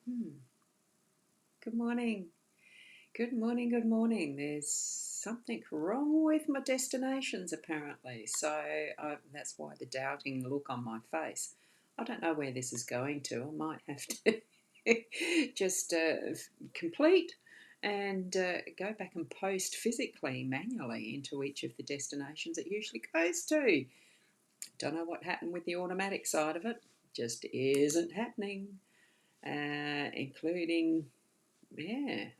Good morning. Good morning. Good morning. There's something wrong with my destinations, apparently. That's why the doubting look on my face. I don't know where this is going to. I might have to just complete and go back and post physically, manually into each of the destinations it usually goes to. Don't know what happened with the automatic side of it. Just isn't happening, including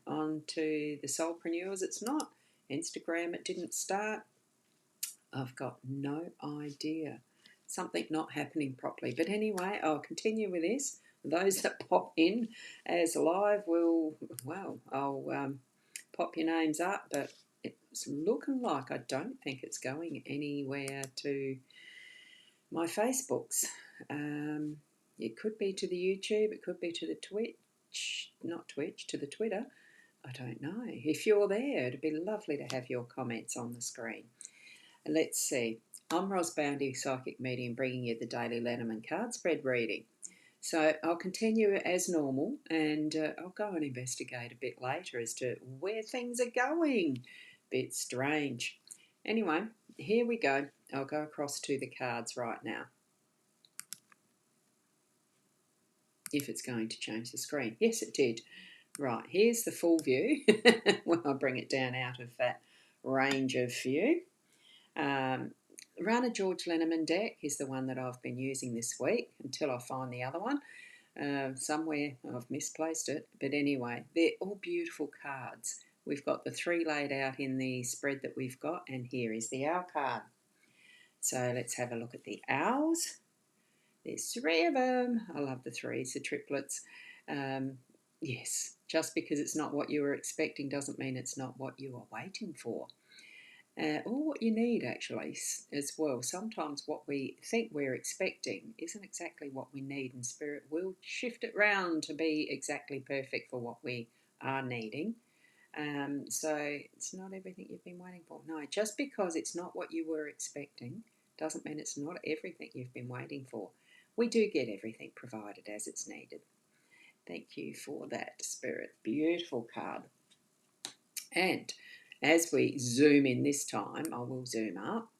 on to the soulpreneurs. It's not. Instagram, it didn't start. I've got no idea. Something not happening properly. But anyway, I'll continue with this. Those that pop in as live I'll pop your names up, but it's looking like I don't think it's going anywhere to my Facebooks. It could be to the YouTube, it could be to the to the Twitter. I don't know. If you're there, it'd be lovely to have your comments on the screen. And let's see. I'm Boundy, Psychic Medium, bringing you the daily Lenormand card spread reading. So I'll continue as normal, and I'll go and investigate a bit later as to where things are going. Bit strange. Anyway, here we go. I'll go across to the cards right now. If it's going to change the screen. Yes, it did. Right, here's the full view. Well, I'll bring it down out of that range of view. Rana George Lenormand deck is the one that I've been using this week until I find the other one. Somewhere I've misplaced it. But anyway, they're all beautiful cards. We've got the three laid out in the spread that we've got, and here is the owl card. So let's have a look at the owls. There's three of them. I love the threes, the triplets. Yes, just because it's not what you were expecting doesn't mean it's not what you are waiting for. Or what you need, actually, as well. Sometimes what we think we're expecting isn't exactly what we need, and Spirit will shift it round to be exactly perfect for what we are needing. So it's not everything you've been waiting for. No, just because it's not what you were expecting doesn't mean it's not everything you've been waiting for. We do get everything provided as it's needed. Thank you for that, Spirit. Beautiful card. And as we zoom in this time, I will zoom up.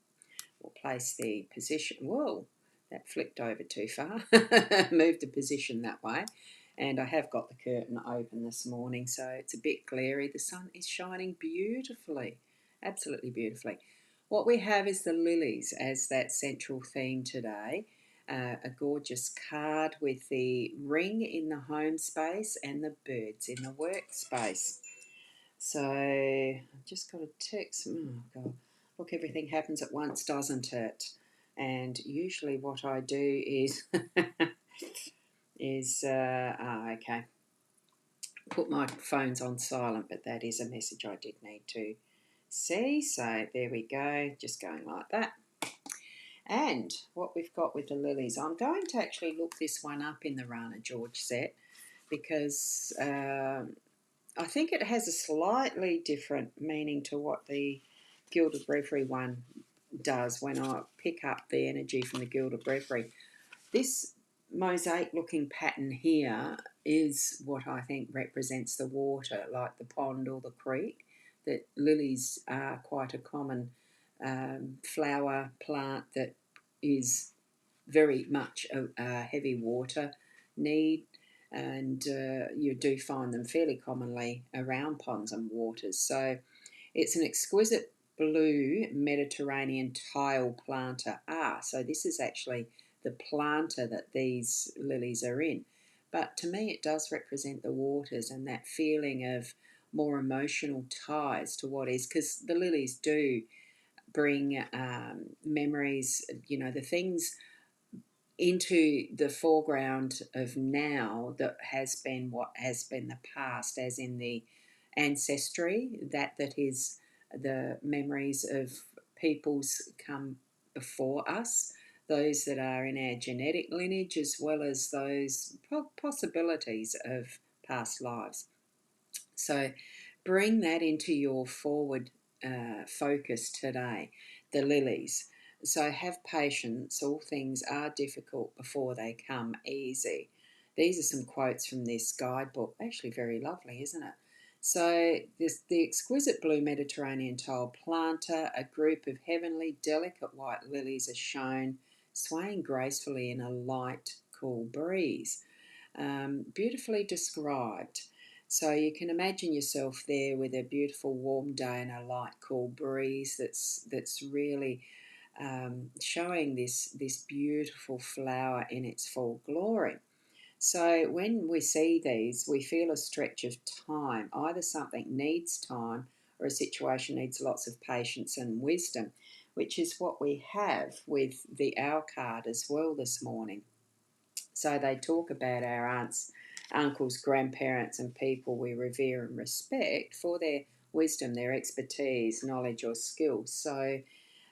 We'll place the position. Whoa, that flipped over too far. Moved the position that way. And I have got the curtain open this morning, so it's a bit glary. The sun is shining beautifully, absolutely beautifully. What we have is the lilies as that central theme today. A gorgeous card with the ring in the home space and the birds in the workspace. So I've just got a text. Oh, God. Look, everything happens at once, doesn't it? And usually what I do is, okay, put my phones on silent, but that is a message I did need to see. So there we go, just going like that. And what we've got with the lilies, I'm going to actually look this one up in the Rana George set because I think it has a slightly different meaning to what the Gilded Breviary one does when I pick up the energy from the Gilded Breviary. This mosaic-looking pattern here is what I think represents the water, like the pond or the creek. That lilies are quite a common flower plant that is very much a heavy water need, and you do find them fairly commonly around ponds and waters. So it's an exquisite blue Mediterranean tile planter. So this is actually the planter that these lilies are in. But to me it does represent the waters and that feeling of more emotional ties to what is, because the lilies do bring memories, the things into the foreground of now that has been what has been the past, as in the ancestry, that is the memories of peoples come before us, those that are in our genetic lineage, as well as those possibilities of past lives. So bring that into your forward focus today, the lilies. So have patience. All things are difficult before they come easy. these are some quotes from this guidebook. Actually very lovely, isn't it? So the exquisite blue Mediterranean tile planter, a group of heavenly delicate white lilies are shown swaying gracefully in a light, cool breeze. Beautifully described. So you can imagine yourself there with a beautiful warm day and a light, cool breeze that's really showing this beautiful flower in its full glory. So when we see these, we feel a stretch of time. Either something needs time or a situation needs lots of patience and wisdom, which is what we have with the Owl card as well this morning. So they talk about our aunts, uncles, grandparents, and people we revere and respect for their wisdom, their expertise, knowledge, or skills. So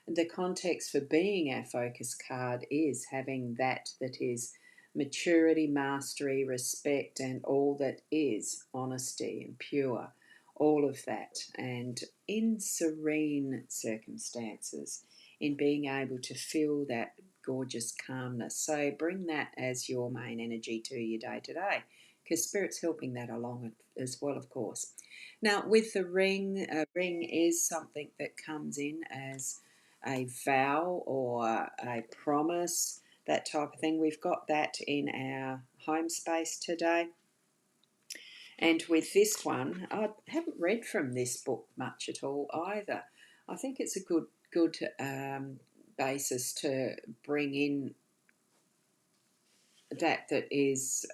the context for being our focus card is having that is maturity, mastery, respect, and all that is honesty and pure, all of that, and in serene circumstances, in being able to feel that gorgeous calmness. So bring that as your main energy to your day to day, because Spirit's helping that along as well, of course. Now, with the ring, a ring is something that comes in as a vow or a promise, that type of thing. We've got that in our home space today. And with this one, I haven't read from this book much at all either. I think it's a good basis to bring in that is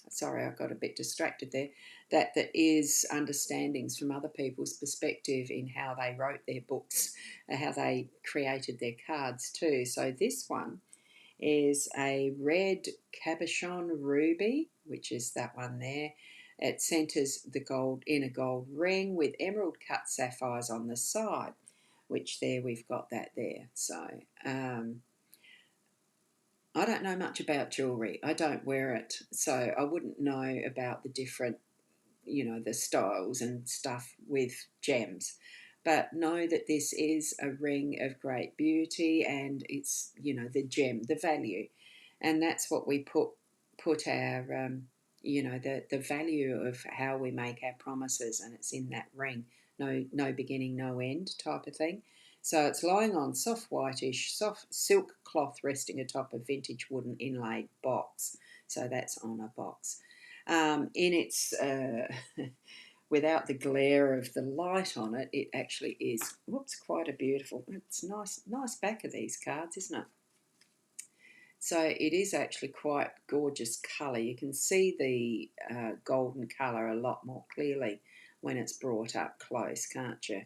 sorry, I got a bit distracted there. That is understandings from other people's perspective in how they wrote their books, how they created their cards too. So this one is a red cabochon ruby, which is that one there. It centres the gold in a gold ring with emerald cut sapphires on the side, which there we've got that there. So I don't know much about jewellery. I don't wear it, so I wouldn't know about the different, the styles and stuff with gems. But know that this is a ring of great beauty, and it's, the gem, the value. And that's what we put our, the value of how we make our promises, and it's in that ring. No beginning, no end type of thing. So it's lying on soft whitish, soft silk cloth resting atop a vintage wooden inlaid box. So that's on a box. In its, without the glare of the light on it, it actually is, quite a beautiful, it's nice back of these cards, isn't it? So it is actually quite gorgeous colour. You can see the golden colour a lot more clearly when it's brought up close, can't you?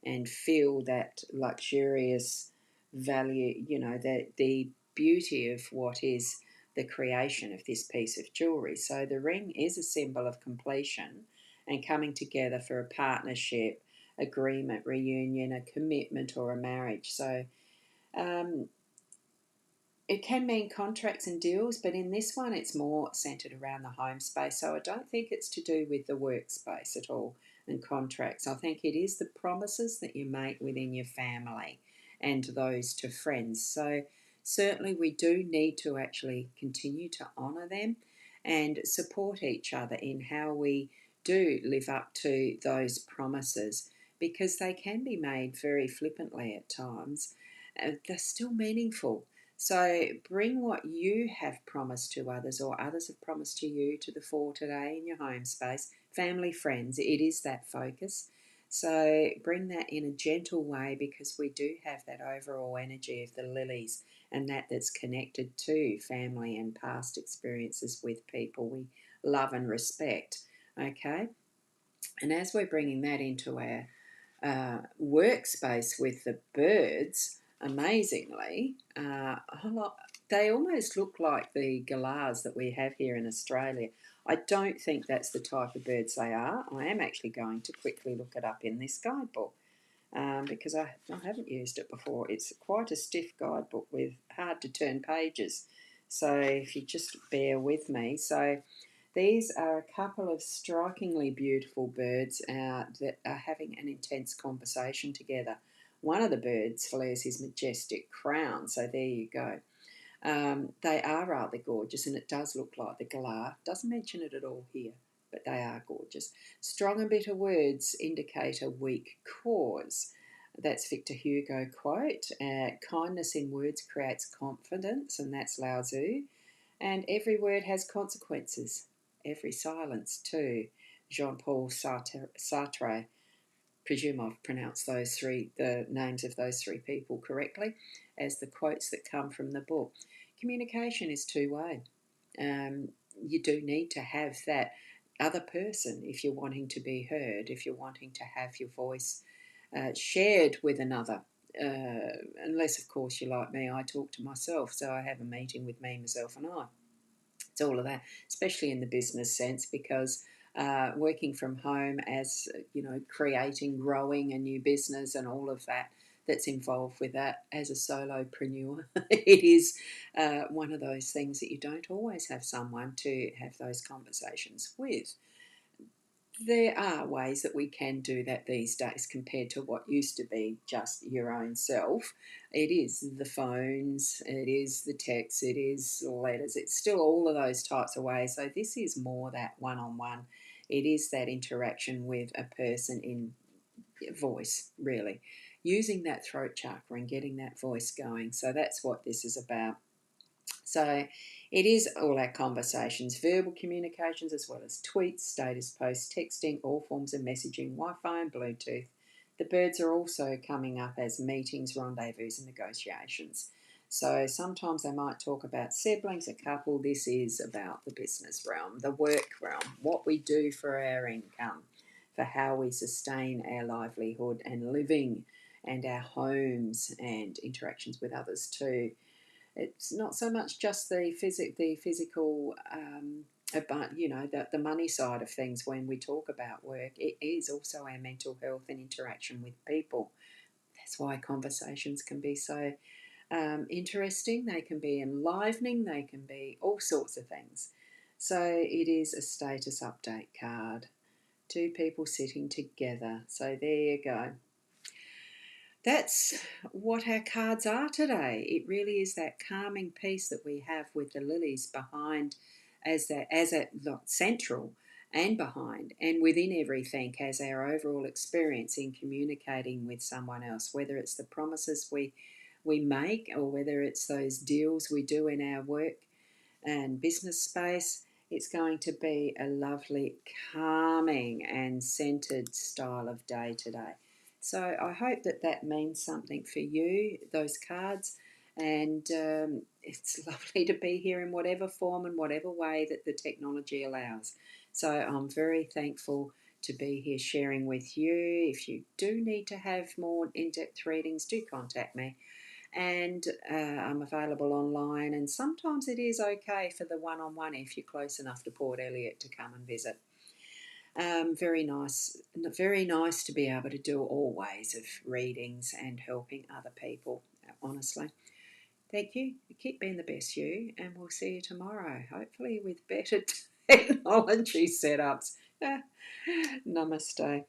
And feel that luxurious value, the beauty of what is the creation of this piece of jewellery. So the ring is a symbol of completion and coming together for a partnership, agreement, reunion, a commitment, or a marriage. So um, it can mean contracts and deals, but in this one it's more centred around the home space. So I don't think it's to do with the workspace at all and contracts. I think it is the promises that you make within your family and those to friends. So certainly we do need to actually continue to honour them and support each other in how we do live up to those promises, because they can be made very flippantly at times. They're still meaningful. So bring what you have promised to others or others have promised to you to the fore today in your home space. Family, friends, it is that focus. So bring that in a gentle way, because we do have that overall energy of the lilies and that's connected to family and past experiences with people we love and respect. Okay? And as we're bringing that into our workspace with the birds, amazingly, they almost look like the galahs that we have here in Australia. I don't think that's the type of birds they are. I am actually going to quickly look it up in this guidebook because I haven't used it before. It's quite a stiff guidebook with hard to turn pages. So if you just bear with me. So these are a couple of strikingly beautiful birds that are having an intense conversation together. One of the birds flares his majestic crown, so there you go. They are rather gorgeous, and it does look like the galah. Doesn't mention it at all here, but they are gorgeous. Strong and bitter words indicate a weak cause. That's Victor Hugo quote. Kindness in words creates confidence, and that's Lao Tzu. And every word has consequences. Every silence too. Jean-Paul Sartre. Presume I've pronounced the names of those three people correctly, as the quotes that come from the book. Communication is two-way. You do need to have that other person if you're wanting to be heard, if you're wanting to have your voice shared with another. Unless, of course, you're like me, I talk to myself, so I have a meeting with me, myself, and I. It's all of that, especially in the business sense, because working from home, as you know, creating, growing a new business, and all of that that's involved with that as a solopreneur, it is one of those things that you don't always have someone to have those conversations with. There are ways that we can do that these days compared to what used to be just your own self. It is the phones, it is the texts, it is letters, it's still all of those types of ways. So this is more that one on one. It is that interaction with a person in voice, really. Using that throat chakra and getting that voice going. So that's what this is about. So it is all our conversations, verbal communications, as well as tweets, status posts, texting, all forms of messaging, Wi-Fi and Bluetooth. The birds are also coming up as meetings, rendezvous and negotiations. So sometimes they might talk about siblings, a couple. This is about the business realm, the work realm, what we do for our income, for how we sustain our livelihood and living, and our homes and interactions with others too. It's not so much just the physical, but the money side of things when we talk about work. It is also our mental health and interaction with people. That's why conversations can be so interesting. They can be enlivening. They can be all sorts of things. So it is a status update card. Two people sitting together. So there you go. That's what our cards are today. It really is that calming peace that we have with the lilies behind, as a central and behind and within everything, as our overall experience in communicating with someone else, whether it's the promises we make or whether it's those deals we do in our work and business space. It's going to be a lovely, calming and centered style of day today. So I hope that means something for you, those cards. And it's lovely to be here in whatever form and whatever way that the technology allows. So I'm very thankful to be here sharing with you. If you do need to have more in-depth readings, do contact me. And I'm available online, and sometimes it is okay for the one-on-one if you're close enough to Port Elliot to come and visit. Very nice to be able to do all ways of readings and helping other people, honestly. Thank you. Keep being the best you, and we'll see you tomorrow, hopefully with better technology setups. Namaste.